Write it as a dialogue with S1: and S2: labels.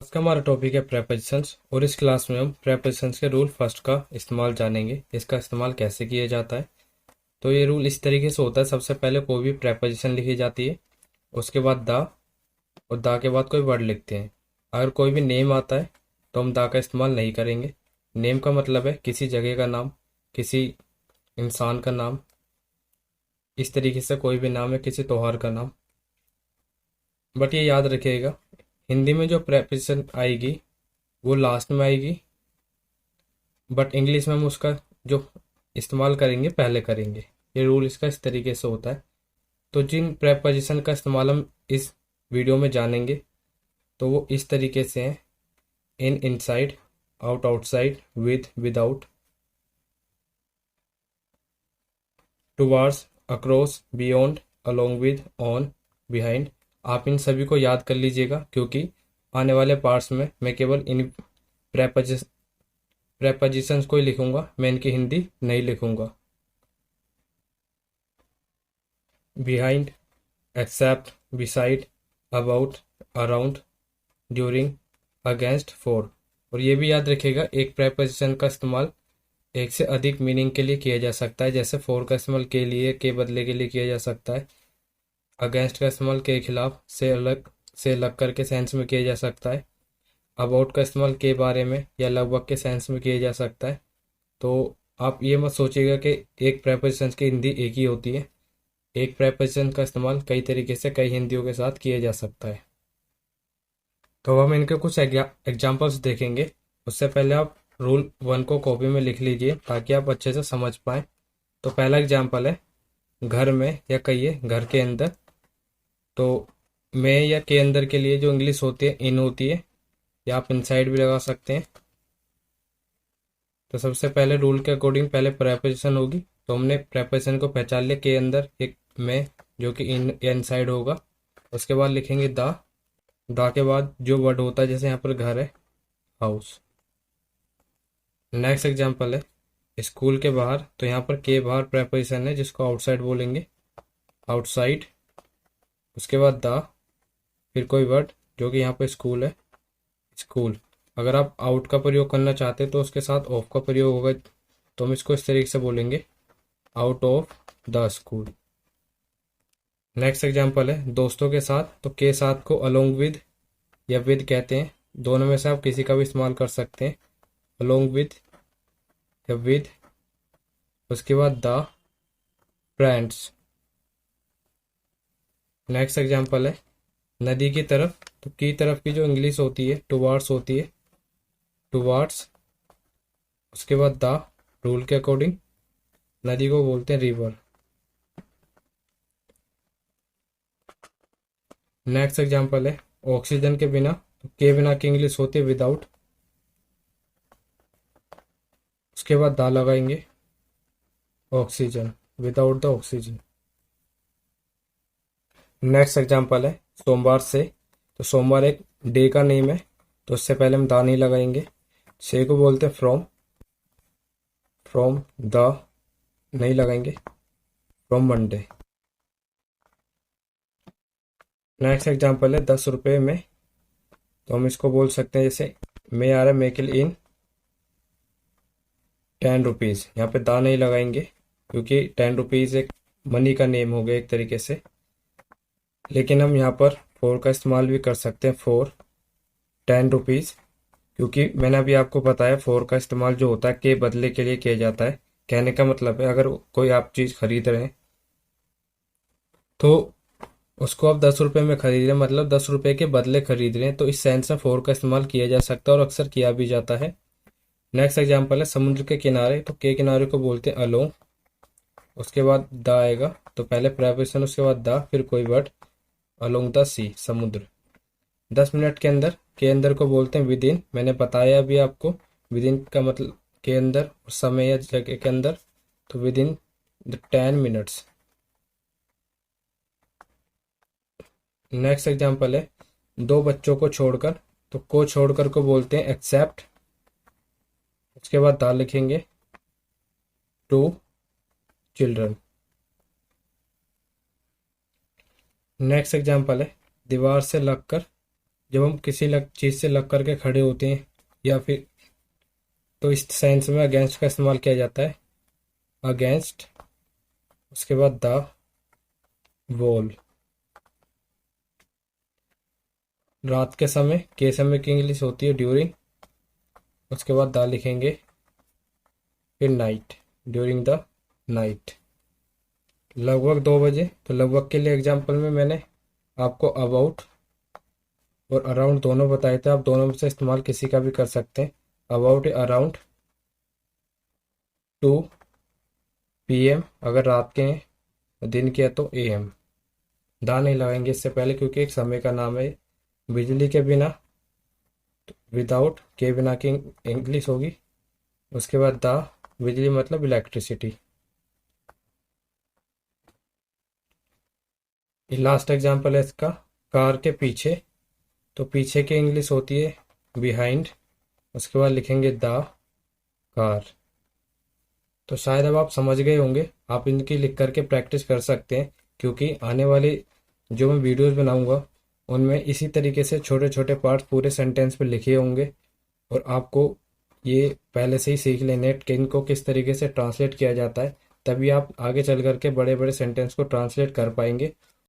S1: आज का हमारा टॉपिक है प्रेपोजिशंस और इस क्लास में हम प्रेपोजिशंस के रूल फर्स्ट का इस्तेमाल जानेंगे। इसका इस्तेमाल कैसे किया जाता है। तो ये रूल इस तरीके से होता है, सबसे पहले कोई भी प्रेपोजिशन लिखी जाती है, उसके बाद द, और द के बाद कोई वर्ड लिखते हैं। अगर कोई भी नेम आता है तो हम द का इस्तेमाल नहीं करेंगे। नेम का मतलब है किसी जगह का नाम, किसी इंसान का नाम, इस तरीके से कोई भी नाम है, किसी त्योहार का नाम। बट ये याद रखिएगा, हिंदी में जो प्रेपोजिशन आएगी वो लास्ट में आएगी, बट इंग्लिश में हम उसका जो इस्तेमाल करेंगे पहले करेंगे। ये रूल इसका इस तरीके से होता है। तो जिन प्रेपोजिशन का इस्तेमाल हम इस वीडियो में जानेंगे तो वो इस तरीके से हैं: in, inside, out, outside, with, without, towards, across, beyond, along with, on, behind. आप इन सभी को याद कर लीजिएगा, क्योंकि आने वाले पार्ट्स में मैं केवल इन प्रेपोजिशंस को ही लिखूंगा, मैं इनकी हिंदी नहीं लिखूंगा। Behind, except, beside, about, around, during, against, for. और ये भी याद रखिएगा, एक प्रेपोजिशन का इस्तेमाल एक से अधिक मीनिंग के लिए किया जा सकता है। जैसे फॉर का इस्तेमाल के लिए, के बदले के लिए किया जा सकता है। अगेंस्ट का इस्तेमाल के खिलाफ, से अलग करके सेंस में किया जा सकता है। अबाउट का इस्तेमाल के बारे में या लगभग के सेंस में किया जा सकता है। तो आप ये मत सोचिएगा कि एक प्रेपोजिशन की हिंदी एक ही होती है। एक प्रेपोजिशन का इस्तेमाल कई तरीके से कई हिंदियों के साथ किया जा सकता है। तो हम इनके कुछ एग्जाम्पल्स देखेंगे। उससे पहले आप रूल 1 को कॉपी में लिख लीजिए ताकि आप अच्छे से समझ पाएं। तो पहला एग्जाम्पल है घर में, या कहिए घर के अंदर। तो में या के अंदर के लिए जो इंग्लिश होती है इन होती है, या आप इनसाइड भी लगा सकते हैं। तो सबसे पहले रूल के अकॉर्डिंग पहले प्रेपोजिशन होगी, तो हमने प्रेपोजिशन को पहचान लिया, के अंदर एक में जो कि इन या इनसाइड होगा। उसके बाद लिखेंगे द के बाद जो वर्ड होता है, जैसे यहाँ पर घर है, हाउस। नेक्स्ट एग्जांपल है स्कूल के बाहर, तो यहाँ पर के बाहर प्रेपोजिशन है जिसको आउटसाइड बोलेंगे, आउटसाइड। उसके बाद द, फिर कोई वर्ड जो कि यहाँ पर स्कूल है, स्कूल। अगर आप आउट का प्रयोग करना चाहते हैं तो उसके साथ ऑफ का प्रयोग होगा, तो हम इसको इस तरीके से बोलेंगे, out of the school. Next example है दोस्तों के साथ, तो के साथ को अलोंग विद या विद कहते हैं। दोनों में से आप किसी का भी इस्तेमाल कर सकते हैं, अलोंग विद या विद। उसके बाद द फ्रेंड्स। नेक्स्ट एग्जांपल है नदी की तरफ, तो की तरफ की जो इंग्लिश होती है टुवार्ड्स होती है, टुवार्ड्स। उसके बाद द, रूल के अकॉर्डिंग नदी को बोलते हैं रिवर। नेक्स्ट एग्जांपल है ऑक्सीजन के बिना, तो के बिना की इंग्लिश होती है विदाउट। उसके बाद दा लगाएंगे, oxygen, without the oxygen. Next example है सोमवार से, तो सोमवार एक डे का नेम है, तो उससे पहले हम दा नहीं लगाएंगे। से को बोलते हैं फ्रॉम, फ्रॉम द नहीं लगाएंगे, फ्रॉम मंडे। नेक्स्ट एग्जांपल है 10 रुपये में, तो हम इसको बोल सकते हैं, जैसे मे आ रहा है मेक इन 10 रुपीज़। यहाँ पे दा नहीं लगाएंगे क्योंकि 10 रुपीज़ एक मनी का नेम हो गया एक तरीके से। लेकिन हम यहाँ पर फोर का इस्तेमाल भी कर सकते हैं, फोर 10 रुपीज़, क्योंकि मैंने अभी आपको बताया फोर का इस्तेमाल जो होता है के बदले के लिए किया जाता है। कहने का मतलब है अगर कोई आप चीज़ खरीद रहे हैं तो उसको आप 10 रुपये में खरीद रहे हैं, मतलब 10 रुपये के बदले खरीद रहे हैं, तो इस सेंस में फोर का इस्तेमाल किया जा सकता है और अक्सर किया भी जाता है। नेक्स्ट एग्जाम्पल है समुद्र के किनारे, तो के किनारे को बोलते हैं अलोंग। उसके बाद द आएगा, तो पहले प्रेपोजिशन, उसके बाद द, फिर कोई वर्ड, अलोंग द सी, समुद्र। 10 मिनट के अंदर, के अंदर को बोलते हैं विद इन। मैंने बताया अभी आपको विद इन का मतलब के अंदर और समय या जगह के अंदर, तो with in the 10 minutes. Next example है दो बच्चों को छोड़कर, तो को छोड़कर को बोलते हैं एक्सेप्ट। उसके बाद द लिखेंगे, टू चिल्ड्रन। नेक्स्ट एग्जाम्पल है दीवार से लगकर, जब हम किसी चीज़ से लग करके खड़े होते हैं या फिर, तो इस सेंस में अगेंस्ट का इस्तेमाल किया जाता है। अगेंस्ट, उसके बाद द वॉल। रात के समय के समय की इंग्लिश होती है ड्यूरिंग, उसके बाद द लिखेंगे, फिर नाइट, ड्यूरिंग द नाइट। लगभग 2 बजे, तो लगभग के लिए एग्जाम्पल में मैंने आपको अबाउट और अराउंड दोनों बताए थे। आप दोनों में से इस्तेमाल किसी का भी कर सकते हैं। अबाउट अराउंड 2 PM, अगर रात के हैं, दिन के है तो AM। दा नहीं लगाएंगे इससे पहले क्योंकि एक समय का नाम है। बिजली के बिना, विदाउट, के बिना की इंग्लिश होगी। उसके बाद दा, बिजली मतलब इलेक्ट्रिसिटी। लास्ट एग्जाम्पल है इसका, कार के पीछे, तो पीछे की इंग्लिश होती है बिहाइंड, उसके बाद लिखेंगे द कार। तो शायद अब आप समझ गए होंगे। आप इनकी लिख करके प्रैक्टिस कर सकते हैं, क्योंकि आने वाले जो मैं वीडियोस बनाऊंगा उनमें इसी तरीके से छोटे छोटे पार्ट्स पूरे सेंटेंस पे लिखे होंगे, और आपको ये पहले से ही सीख लेने हैं कि इनको किस तरीके से ट्रांसलेट किया जाता है। तभी आप आगे चल करके बड़े बड़े सेंटेंस को ट्रांसलेट कर पाएंगे